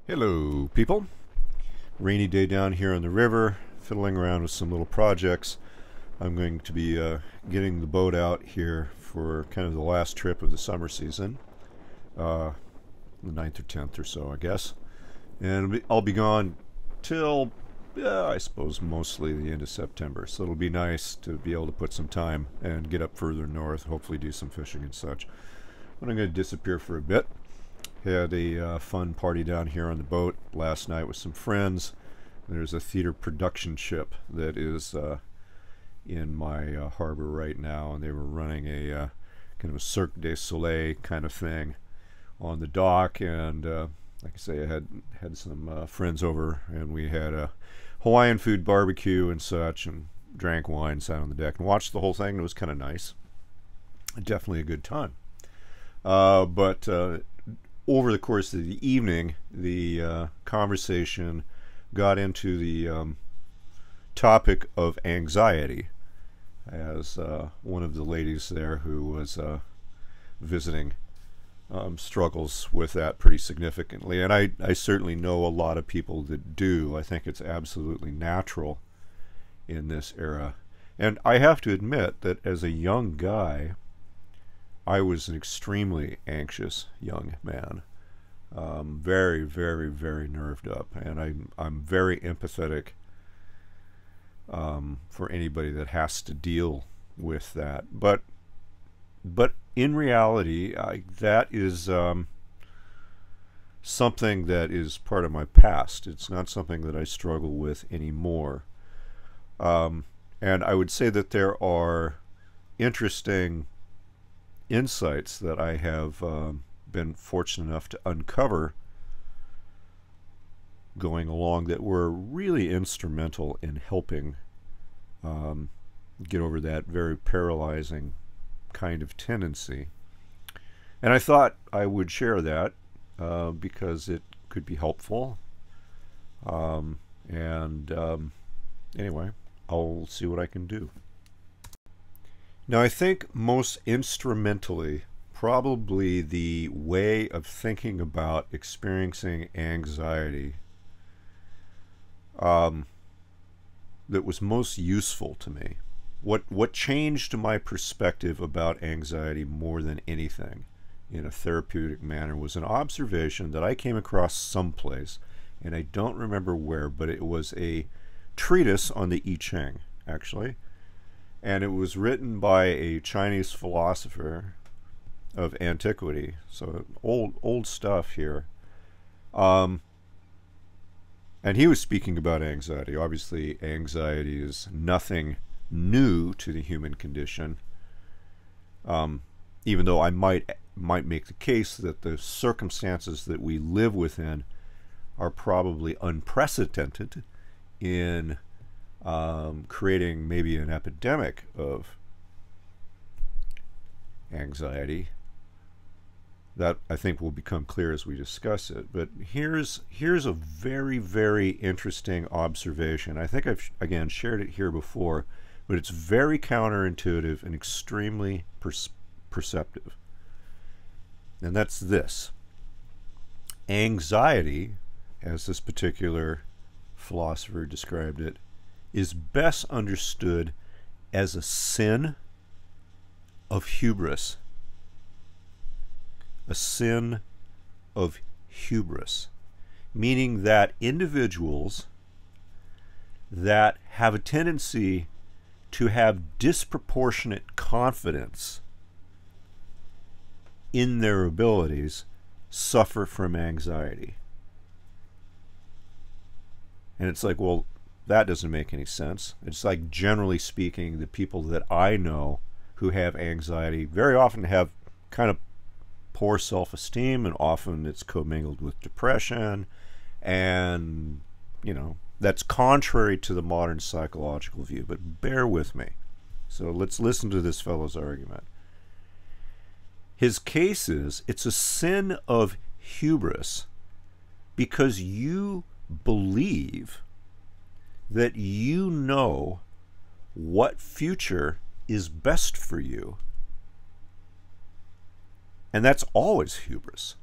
Hello, people. Rainy day down here on the river, fiddling around with some little projects. I'm going to be getting the boat out here for kind of the last trip of the summer season, the 9th or 10th or so, I guess. And I'll be gone till, I suppose, mostly the end of September. So it'll be nice to be able to put some time and get up further north, hopefully do some fishing and such. But I'm going to disappear for a bit. Had a fun party down here on the boat last night with some friends. There's a theater production ship that is in my harbor right now, and they were running a kind of a Cirque du Soleil kind of thing on the dock. And like I say, I had some friends over, and we had a Hawaiian food barbecue and such, and drank wine, sat on the deck, and watched the whole thing. It was kind of nice. Definitely a good time. But over the course of the evening, the conversation got into the topic of anxiety, as one of the ladies there who was visiting struggles with that pretty significantly. And I certainly know a lot of people that do. I think it's absolutely natural in this era. And I have to admit that as a young guy, I was an extremely anxious young man, very, very, very nerved up, and I'm very empathetic for anybody that has to deal with that. But in reality, that is something that is part of my past. It's not something that I struggle with anymore. And I would say that there are interesting insights that I have been fortunate enough to uncover going along that were really instrumental in helping get over that very paralyzing kind of tendency. And I thought I would share that because it could be helpful. Anyway, I'll see what I can do. Now, I think most instrumentally, probably the way of thinking about experiencing anxiety that was most useful to me, what changed my perspective about anxiety more than anything in a therapeutic manner, was an observation that I came across someplace, and I don't remember where, but it was a treatise on the I Ching, actually. And it was written by a Chinese philosopher of antiquity, so old stuff here. And he was speaking about anxiety. Obviously, anxiety is nothing new to the human condition, even though I might make the case that the circumstances that we live within are probably unprecedented in creating maybe an epidemic of anxiety. That, I think, will become clear as we discuss it. But here's a very, very interesting observation. I think I've, again, shared it here before, but it's very counterintuitive and extremely perceptive. And that's this. Anxiety, as this particular philosopher described it, is best understood as a sin of hubris. A sin of hubris, meaning that individuals that have a tendency to have disproportionate confidence in their abilities suffer from anxiety. And it's like, well, that doesn't make any sense. It's like, generally speaking, the people that I know who have anxiety very often have kind of poor self-esteem, and often it's commingled with depression, and that's contrary to the modern psychological view. But bear with me. So let's listen to this fellow's argument. His case is, it's a sin of hubris because you believe that you know what future is best for you. And that's always hubris.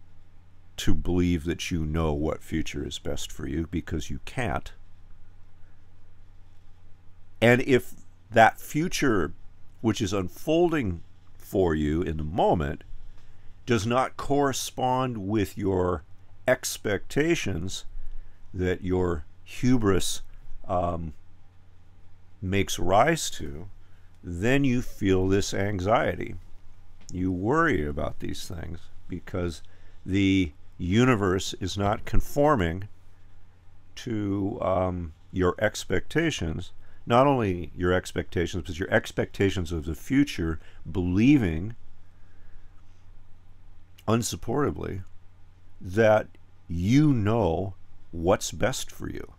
to believe that you know what future is best for you, because you can't. And if that future which is unfolding for you in the moment does not correspond with your expectations that your hubris makes rise to, then you feel this anxiety. You worry about these things because the universe is not conforming to your expectations. Not only your expectations, but your expectations of the future, believing unsupportably that you know what's best for you.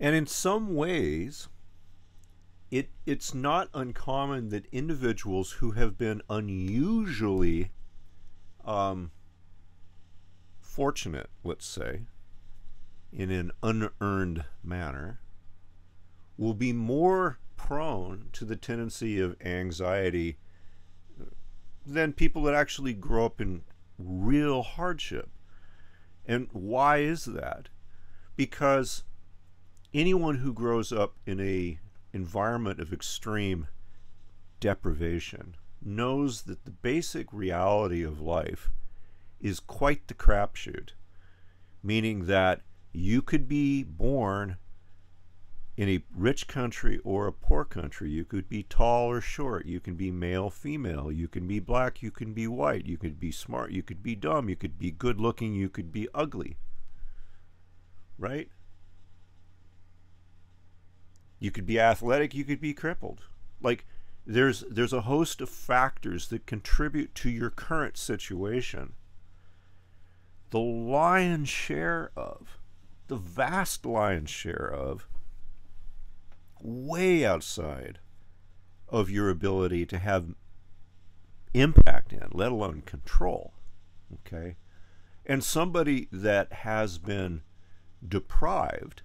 And in some ways, it's not uncommon that individuals who have been unusually fortunate, let's say, in an unearned manner, will be more prone to the tendency of anxiety than people that actually grow up in real hardship. And why is that? Because anyone who grows up in an environment of extreme deprivation knows that the basic reality of life is quite the crapshoot, meaning that you could be born in a rich country or a poor country. You could be tall or short. You can be male, female. You can be black. You can be white. You could be smart. You could be dumb. You could be good looking. You could be ugly. Right? You could be athletic. You could be crippled. Like, there's a host of factors that contribute to your current situation. The lion's share of, the vast lion's share of, way outside of your ability to have impact in, let alone control. Okay? And somebody that has been deprived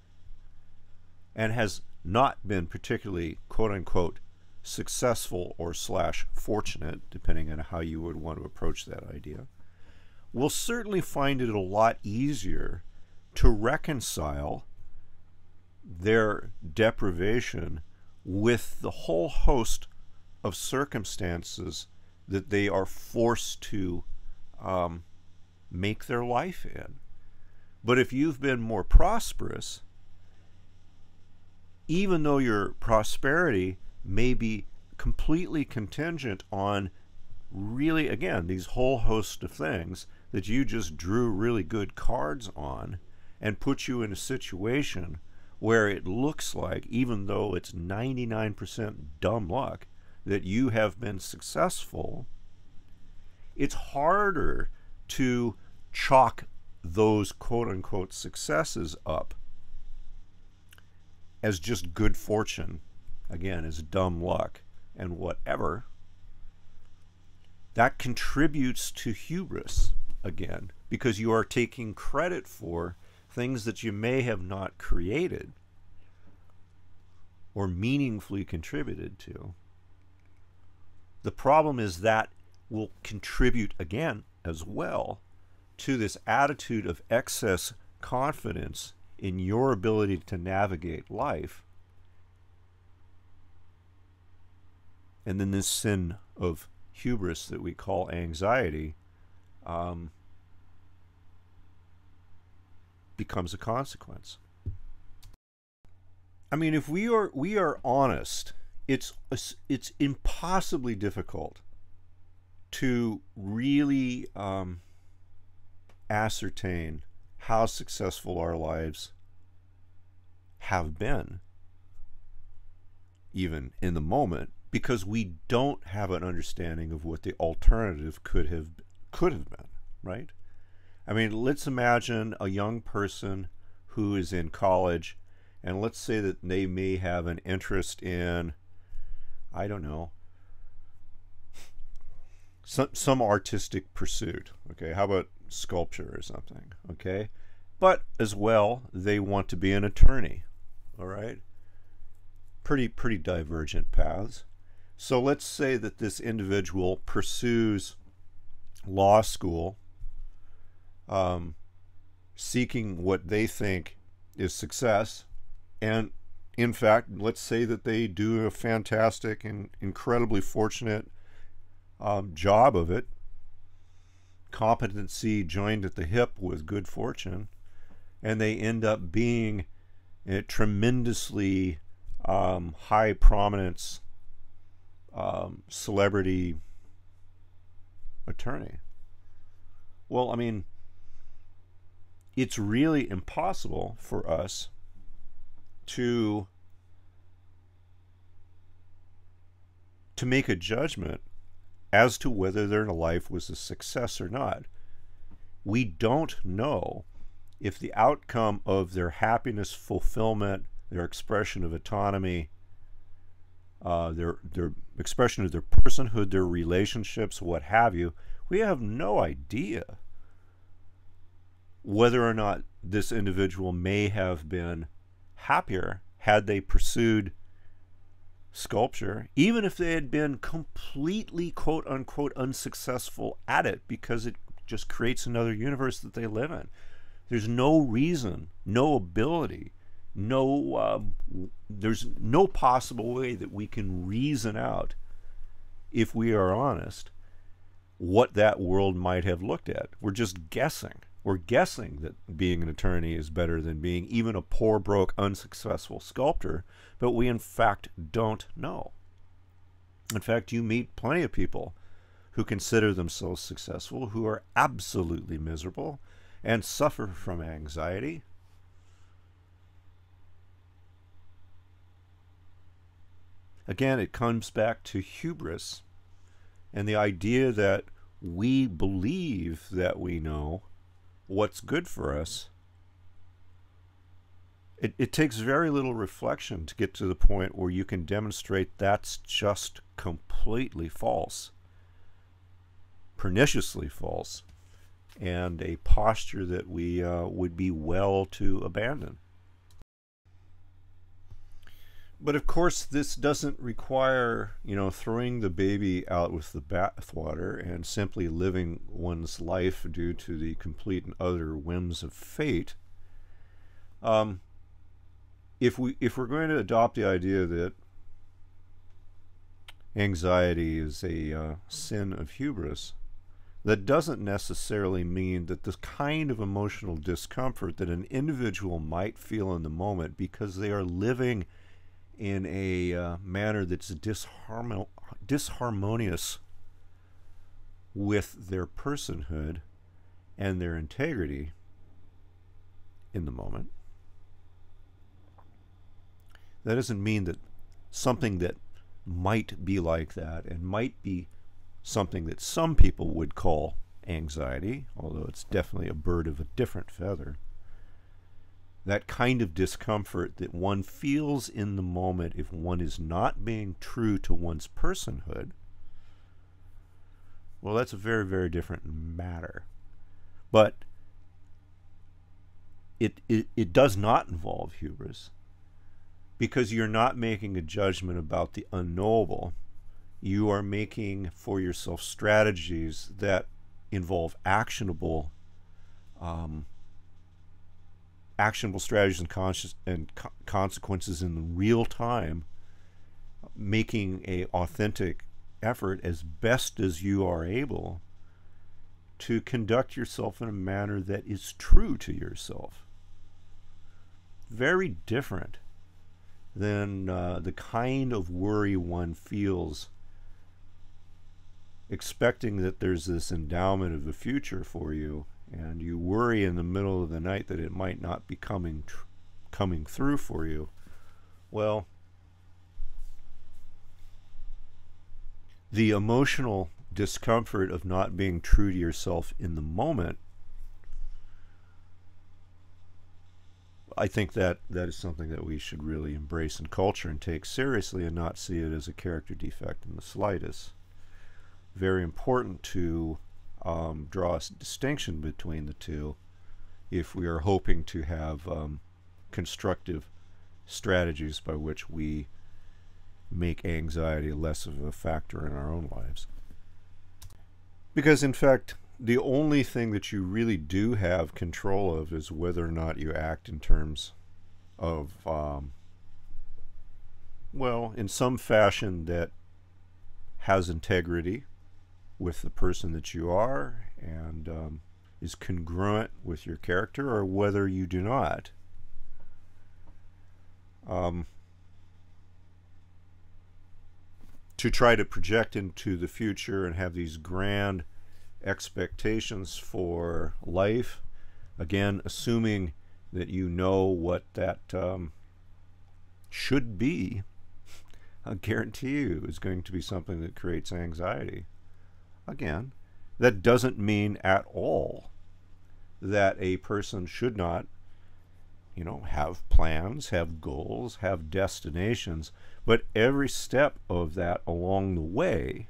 and has not been particularly, quote unquote, successful or / fortunate, depending on how you would want to approach that idea, will certainly find it a lot easier to reconcile their deprivation with the whole host of circumstances that they are forced to make their life in. But if you've been more prosperous, even though your prosperity may be completely contingent on really, again, these whole host of things that you just drew really good cards on and put you in a situation where it looks like, even though it's 99% dumb luck, that you have been successful, it's harder to chalk those quote-unquote successes up as just good fortune, again, as dumb luck and whatever. That contributes to hubris, again, because you are taking credit for things that you may have not created or meaningfully contributed to. The problem is that will contribute, again, as well, to this attitude of excess confidence in your ability to navigate life, and then this sin of hubris that we call anxiety becomes a consequence. I mean, if we are honest, it's impossibly difficult to really ascertain how successful our lives have been, even in the moment, because we don't have an understanding of what the alternative could have been, right? I mean, let's imagine a young person who is in college, and let's say that they may have an interest in, I don't know, some artistic pursuit. Okay, how about sculpture or something? Okay, but as well, they want to be an attorney. All right, pretty divergent paths. So let's say that this individual pursues law school um, seeking what they think is success. And in fact, let's say that they do a fantastic and incredibly fortunate job of it. Competency joined at the hip with good fortune, and they end up being a tremendously high prominence celebrity attorney. Well, I mean, it's really impossible for us to make a judgment as to whether their life was a success or not. We don't know if the outcome of their happiness, fulfillment, their expression of autonomy, their expression of their personhood, their relationships, what have you, we have no idea whether or not this individual may have been happier had they pursued sculpture, even if they had been completely quote unquote unsuccessful at it, because it just creates another universe that they live in. There's no reason, no ability, there's no possible way that we can reason out, if we are honest, what that world might have looked at. We're just guessing. We're guessing that being an attorney is better than being even a poor, broke, unsuccessful sculptor, but we in fact don't know. In fact, you meet plenty of people who consider themselves successful who are absolutely miserable and suffer from anxiety. Again, it comes back to hubris and the idea that we believe that we know what's good for us. It takes very little reflection to get to the point where you can demonstrate that's just completely false, perniciously false, and a posture that we would be well to abandon. But of course, this doesn't require, throwing the baby out with the bathwater and simply living one's life due to the complete and utter whims of fate. If we're going to adopt the idea that anxiety is a sin of hubris, that doesn't necessarily mean that the kind of emotional discomfort that an individual might feel in the moment because they are living in a manner that's disharmonious with their personhood and their integrity in the moment. That doesn't mean that something that might be like that and might be something that some people would call anxiety, although it's definitely a bird of a different feather. That kind of discomfort that one feels in the moment if one is not being true to one's personhood, well, that's a very, very different matter. But it does not involve hubris, because you're not making a judgment about the unknowable. You are making for yourself strategies that involve actionable strategies and consequences in real time, making a authentic effort as best as you are able to conduct yourself in a manner that is true to yourself. Very different than the kind of worry one feels expecting that there's this endowment of the future for you, and you worry in the middle of the night that it might not be coming through for you. Well, the emotional discomfort of not being true to yourself in the moment, I think that is something that we should really embrace in culture and take seriously, and not see it as a character defect in the slightest. Very important to draw a distinction between the two if we are hoping to have constructive strategies by which we make anxiety less of a factor in our own lives. Because in fact, the only thing that you really do have control of is whether or not you act in terms of, well, in some fashion that has integrity with the person that you are and is congruent with your character, or whether you do not. To try to project into the future and have these grand expectations for life, again, assuming that you know what that should be, I guarantee you is going to be something that creates anxiety. Again, that doesn't mean at all that a person should not, you know, have plans, have goals, have destinations, but every step of that along the way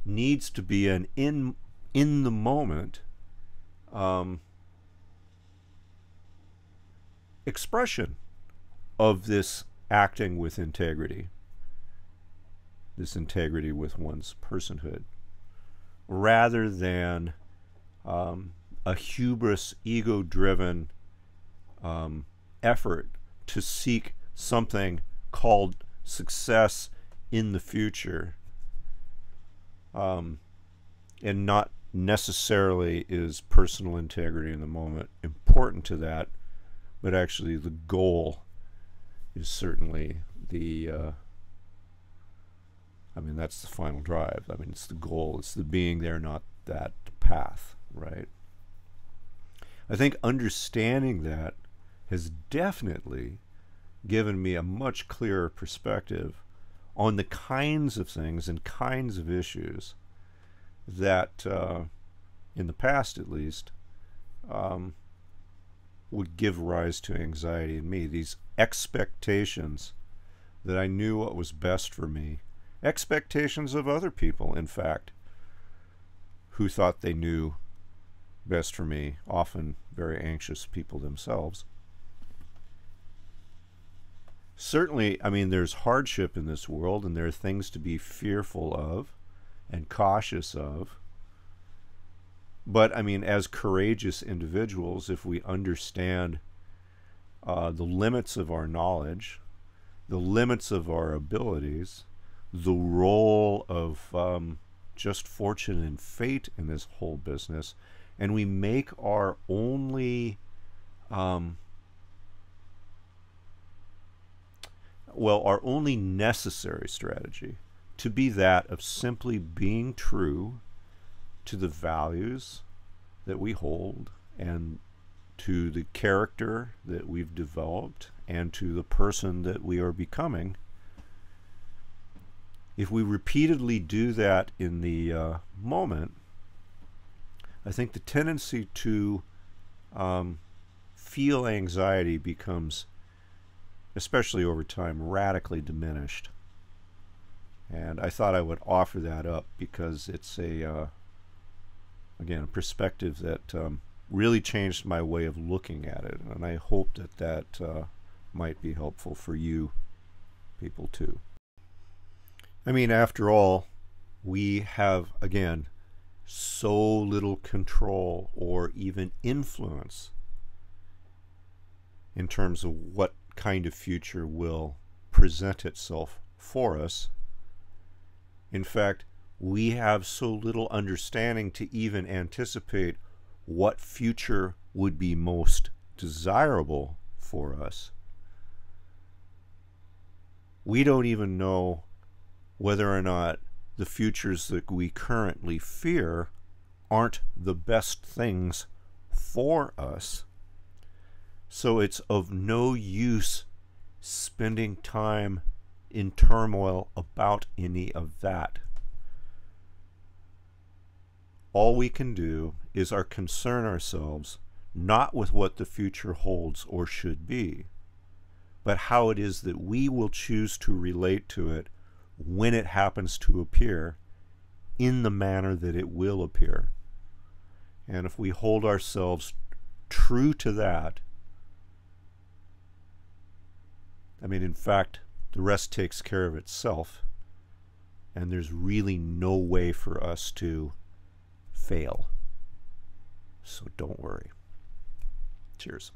needs to be an in the moment expression of this acting with integrity, this integrity with one's personhood, rather than a hubris, ego-driven effort to seek something called success in the future, and not necessarily is personal integrity in the moment important to that, but actually the goal is certainly the I mean, that's the final drive. I mean, it's the goal, it's the being there, not that path, right? I think understanding that has definitely given me a much clearer perspective on the kinds of things and kinds of issues that, in the past at least, would give rise to anxiety in me. These expectations that I knew what was best for me, expectations of other people, in fact, who thought they knew best for me, often very anxious people themselves. Certainly, I mean, there's hardship in this world, and there are things to be fearful of and cautious of. But, I mean, as courageous individuals, if we understand the limits of our knowledge, the limits of our abilities, the role of just fortune and fate in this whole business, and we make our only our only necessary strategy to be that of simply being true to the values that we hold and to the character that we've developed and to the person that we are becoming. If we repeatedly do that in the moment, I think the tendency to feel anxiety becomes, especially over time, radically diminished. And I thought I would offer that up because it's a again, a perspective that really changed my way of looking at it, and I hope that that might be helpful for you people too. I mean, after all, we have, again, so little control or even influence in terms of what kind of future will present itself for us. In fact, we have so little understanding to even anticipate what future would be most desirable for us. We don't even know whether or not the futures that we currently fear aren't the best things for us. So it's of no use spending time in turmoil about any of that. All we can do is concern ourselves not with what the future holds or should be, but how it is that we will choose to relate to it when it happens to appear in the manner that it will appear. And if we hold ourselves true to that, I mean, in fact, the rest takes care of itself, and there's really no way for us to fail. So don't worry. Cheers.